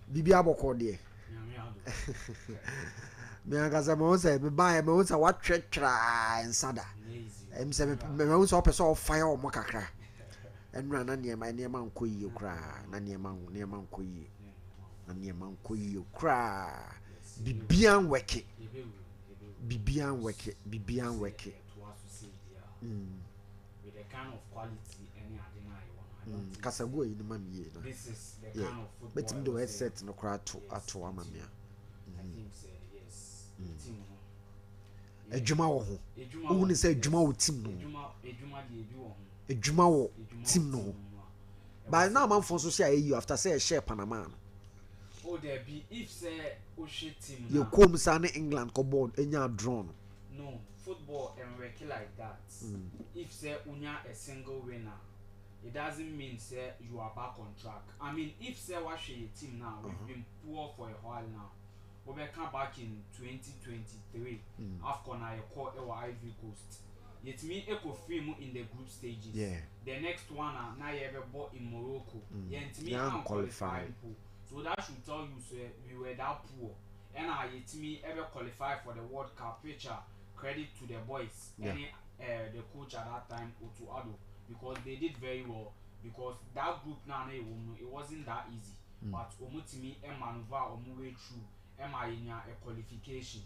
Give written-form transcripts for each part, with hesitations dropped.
Bibi aboko de. Me angaza me say me buy me say what twetwa nsada. Em say me say person fire o mo kakra. Enra na niema nkoyi kra na niema nkoyi. Na niema nkoyi kra. Bibian weke. Bibian weke. With the kind of quality any adina you want. Kasago in man ye. This is the kind of football. But him do headset no cry to amamia. I think so, yes. Team. Ejuma wo ho. Who ni say ejuma wo team no. Ejuma di ebi wo ho. Ejuma wo team no. But now man for so say you after say share Panama. Oh there be if say Oshe team. You come say England ko born enya drawn. No, football and work like that. If say unya a single winner, it doesn't mean say you are back on track. I mean, if say what she team now, we've been poor for a while now. We come back in 2023. AFCON I call our Ivory Coast. Yet me echo film in the group stages. Yeah. The next one now you ever bought in Morocco. Yet me unqualified. So that should tell you say we were that poor. And I yet me ever qualify for the World Cup picture. Credit to the boys. Yeah. The coach at that time Otu Ado, because they did very well, because that group now it wasn't that easy, but omutimi e maneuver way through a qualification.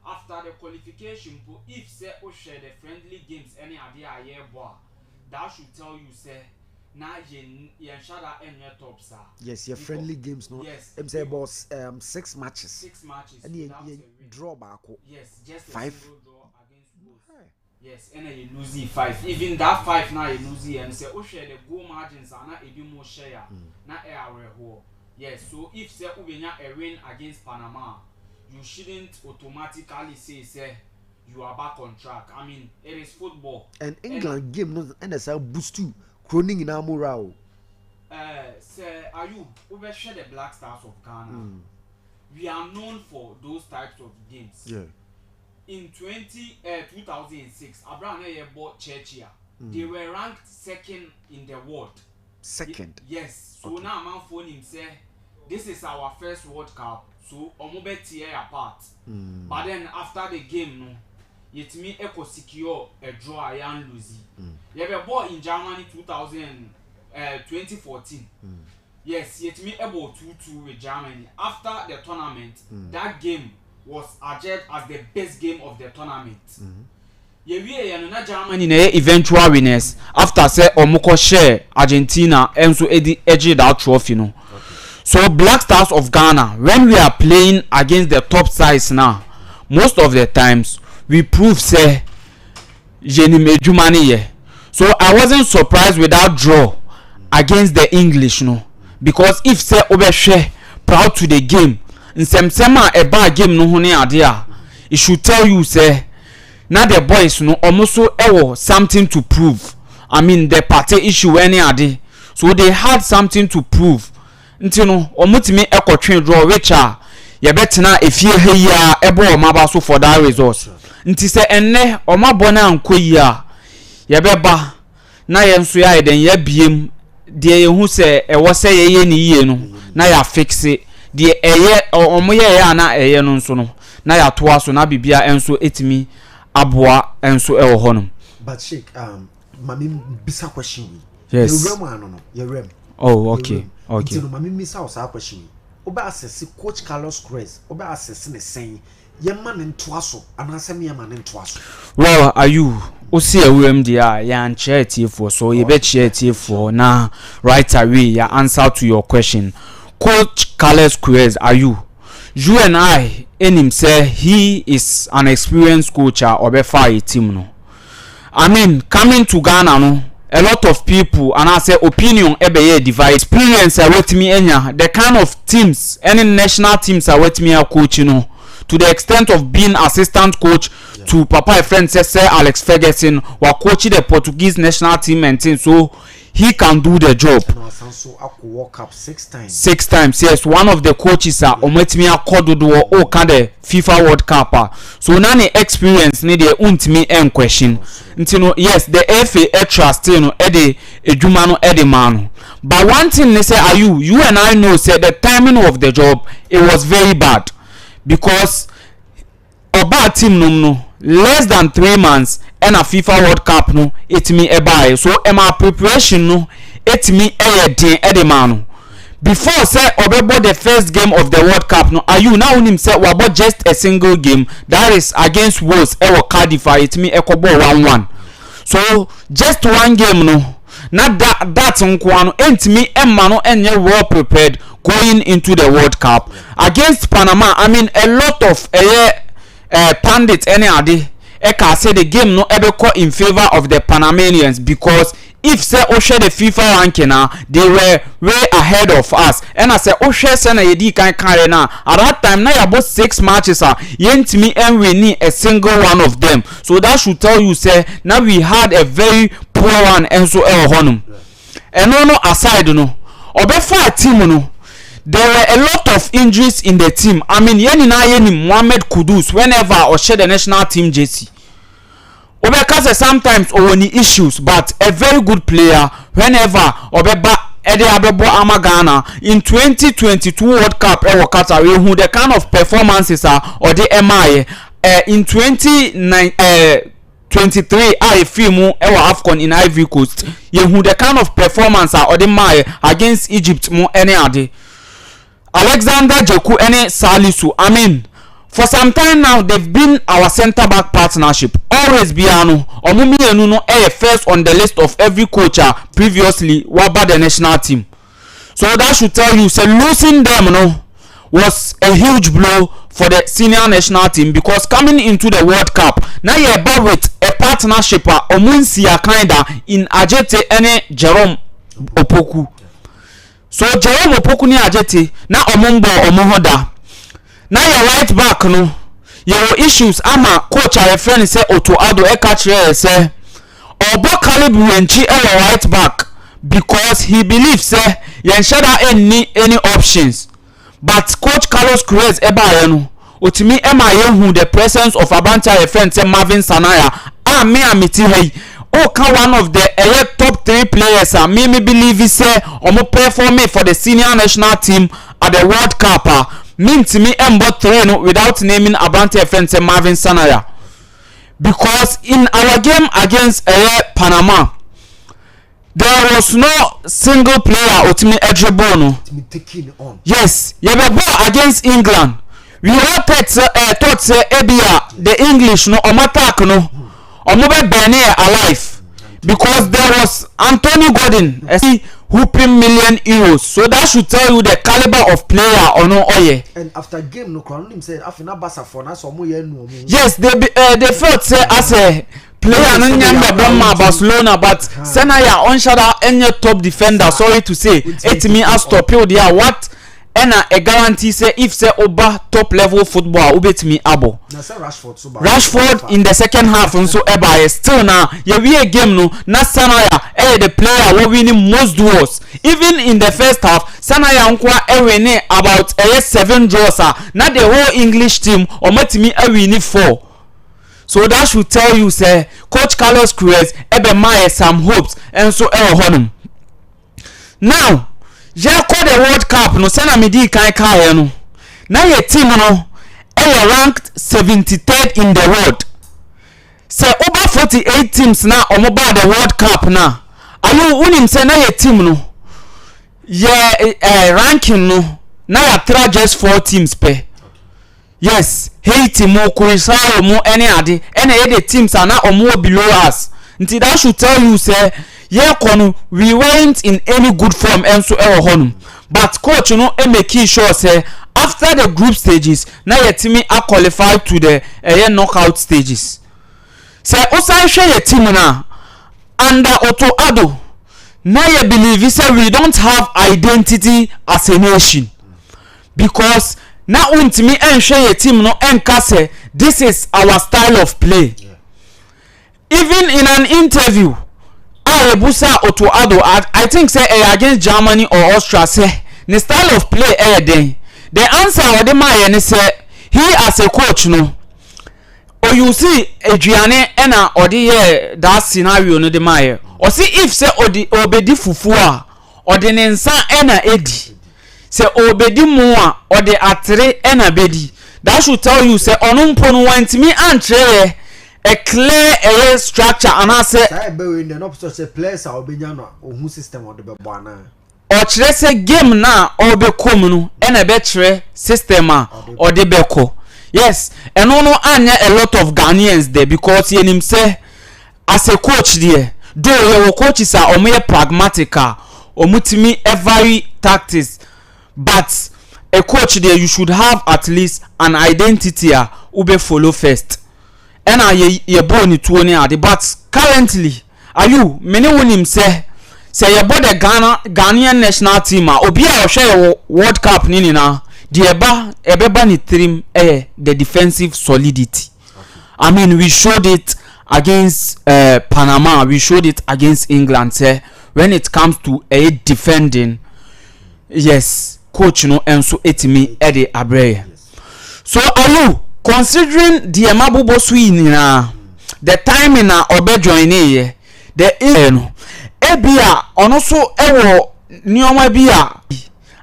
After the qualification, if say share the friendly games any idea year boy, that should tell you say now you shada any top sir. Yes, your friendly games no. Yes, I'm say about 6 matches. 6 matches. And you draw back. Yes, just 5 a single draw against both. Yes, and you lose 5. Even that 5 now you lose and say share the goal margins are not a bit more share. Not air hole. Yes, so if say Ubenya a win against Panama, you shouldn't automatically say you are back on track. I mean, it is football. And England game no NSL boost you croning in our morale. Say Ayew, over share the Black Stars of Ghana. We are known for those types of games. Yeah. In 2006, Abraham bought Churchill. They were ranked 2nd in the world. 2nd? Yes. So now man phone him say, this is our first World Cup. So omobe tear apart. But then after the game, no, yet me echo secure a draw and lose. They were bought in Germany 2014. Yes, yet me able 2-2 with Germany. After the tournament, that game was adjudged as the best game of the tournament. Yeah, Germany eventual winners after say Omoko share Argentina and so edge that trophy no. So Black Stars of Ghana, when we are playing against the top sides now, most of the times we prove say Jenny Mejumani. So I wasn't surprised with that draw against the English no, because if say Obeshe proud to the game. Nsema a bad game no hone ade it should tell you say now the boys no almost something to prove. I mean the party issue any ade, so they had something to prove. Nti no omutimi ekotwe draw which ye betina efie heya ebo omaba so for that result. Nti se enne omabona ankoyi ye beba na ye nso ya den ya biem de ye hu se ewo se ye ni yie no na ya fix it. The eye omoye ya na eye no nso no na ya toa so na bibia enso etimi aboa enso e wo hono. But Sheikh, mami bisa question. Yes. You rem no, you rem. Oh, okay. Okay. You know, mami misa o sa question. Oba assess coach Carlos Cruz. Oba assess ne sen. Ye man ntoa so anase me man ntoa so. Well, are you o see awem dia ya anche etiefo so ye be che etiefo na right away ya answer to your question. Coach Carlos Cruz, Ayew, you and I in him say he is an experienced coach or be a team no. I mean, coming to Ghana no, a lot of people and I say opinion ebe divide. Experience with me enya the kind of teams any national teams are with me a coach you know, to the extent of being assistant coach to Papa a friend say Alex Ferguson was coaching the Portuguese national team and things. So he can do the job. And also World Cup 6 times. 6 times, yes. One of the coaches are ometimi akododo o kind of FIFA World Cup. So now the experience need the untimi en question. Ntino yes, the FA trust no e de edwuma no e de man. But one thing they say, Ayew, you and I know say the timing of the job it was very bad because oba team no less than 3 months and a FIFA World Cup no it me e buy. So my preparation no it me e man. Before say obebo the first game of the World Cup no Ayew now him say we about just a single game that is against Wales e wo Cardiff it me e kobo 1-1. So just one game no not that nkwano entimi emma no enye well prepared going into the World Cup against Panama. I mean a lot of pundits any ade e can say the game no ebeko in favor of the Panamanians because if say Oshe the FIFA ranking they were way ahead of us and I say Oshe say na yedi kan na at that time na about 6 matches yentimi and we need a single one of them, so that should tell you say now we had a very poor one and so honum and no aside no obefa team no there were a lot of injuries in the team. I mean yeni Mohamed Kudus whenever Oshe the national team jersey Obeka sometimes only issues, but a very good player whenever Obeba Ede Abebo Amagana in 2022 World Cup Qatar who the kind of performances or the MI in 2023 I feel AFCON in Ivory Coast who the kind of performance or the MI against Egypt more any ade Alexander Joku any Salisu. I mean for some time now they've been our center back partnership always biano omumienu no first on the list of every coach previously waba the national team, so that should tell you say losing them no was a huge blow for the senior national team because coming into the World Cup now you about with a partnership omunsia kinda in Ajete and Jerome Opoku. So Jerome Opoku ni Ajete na omumbo omohoda now your right back no your issues ama coach our friend say Otto Addo e catch here say obo Caleb Wenchi right back because he believes say yen shada any options, but coach Carlos Cruz eba no otimi ema yen the presence of Abanta a friend say Marvin Sanaya me amiti hey one of the top 3 players me believe he say omo perform for the senior national team at the World Cup mean to me embo 3 no without naming Abante friend say Marvin Sanaya because in our game against Panama there was no single player otimi edrebo no yes you were ball against England we all thought say ebia the English no omatak no omobe bene alive because there was Anthony Gordon whooping million euros, so that should tell you the caliber of player or no oye. And after game no crown him said after Assafuah na so mo ye no. Yes, they felt say as a player no nyamba Brahma Barcelona, but Senaya on shada any top defender, sorry to say it me as stop you there what and a guarantee say if say oba top level football ubet me abo Rashford in the second half and so eba still now we a game no na Sanaya the player who winning most duels even in the first half. Sanaya nkwa winning about 7 draws na the whole English team or me winning 4. So that should tell you say coach Carlos Cruz ebe my some hopes and so honum now ja call the World Cup no sena medi kan kai no na your team no ranked 73rd in the world. Say over 48 teams now omoba the World Cup na ayo unim say na your team no ranking no na ya tra just 4 teams pe. Yes, Haiti mo Kurisao mo any ade any the teams are now more below us. Until that should tell you say we weren't in any good form and so honum. But coach make sure say after the group stages now your team are qualified to the knockout stages. Say osan share your team na under Otto Addo now you believe say we don't have identity as a nation because now untimi share your team no say this is our style of play. Even in an interview a busa oto ado I think say against Germany or Austria say the style of play then the answer or the man say he as a coach no or you see Adriane ena or the that scenario no the man or see if say obedi fufu a or the nensa ena edi say obedi mu a or the atre ena bedi that should tell you say onumpo no want me antre a clear structure and I say in the opposite say players are obenya no ohun system or the bwana or chere say game na or be come no ena be chere system or the beko. Yes, and no anya a lot of Ghanaians there because him say as a coach there though your coaches are omo pragmatic omutimi every tactics but a coach there you should have at least an identity ube follow first and ye born it to but currently are you many when him say you bought the Ghanaian national team obi a share World Cup nini na the ebeba ni trim the defensive solidity. Okay. I mean we showed it against Panama, we showed it against England say when it comes to a defending yes coach no enso etimi the abreye. So are you considering the amabubo swing na the timing na obe join here the no ebia ono so ewo nioma bia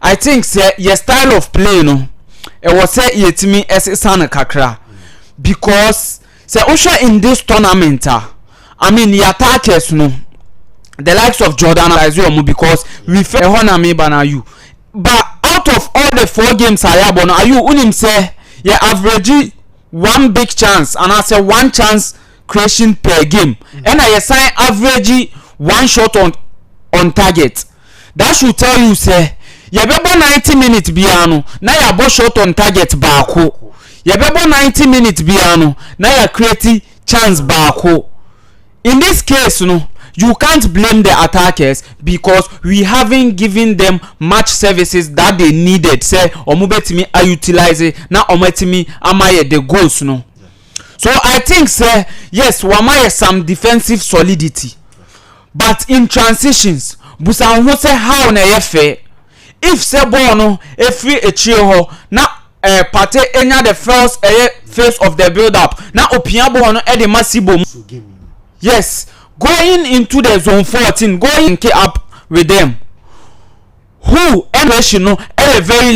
I think say your style of play no it was say yetimi esesana kakra because say usha in this tournament I mean the attackers no the likes of Jordan Ayew because we fair honor me bana you but out of all the 4 games I have on Ayew unim say you average one big chance and I say one chance creation per game and I assign average one shot on target. That should tell you say you bebo 90 minutes biano na ya bo shot on target baako you bebo 90 minutes biano na ya create chance baako. In this case no you can't blame the attackers because we haven't given them much services that they needed say omubetimi utilize na ometimi amaye the goals no. So I think say yes wamaye some defensive solidity but in transitions busa ho say how na ye fair if say ball no free a chie ho na party enya the first phase of the build up na opia ball no e de masibo. Yes, going into the zone 14 going up with them who and no a very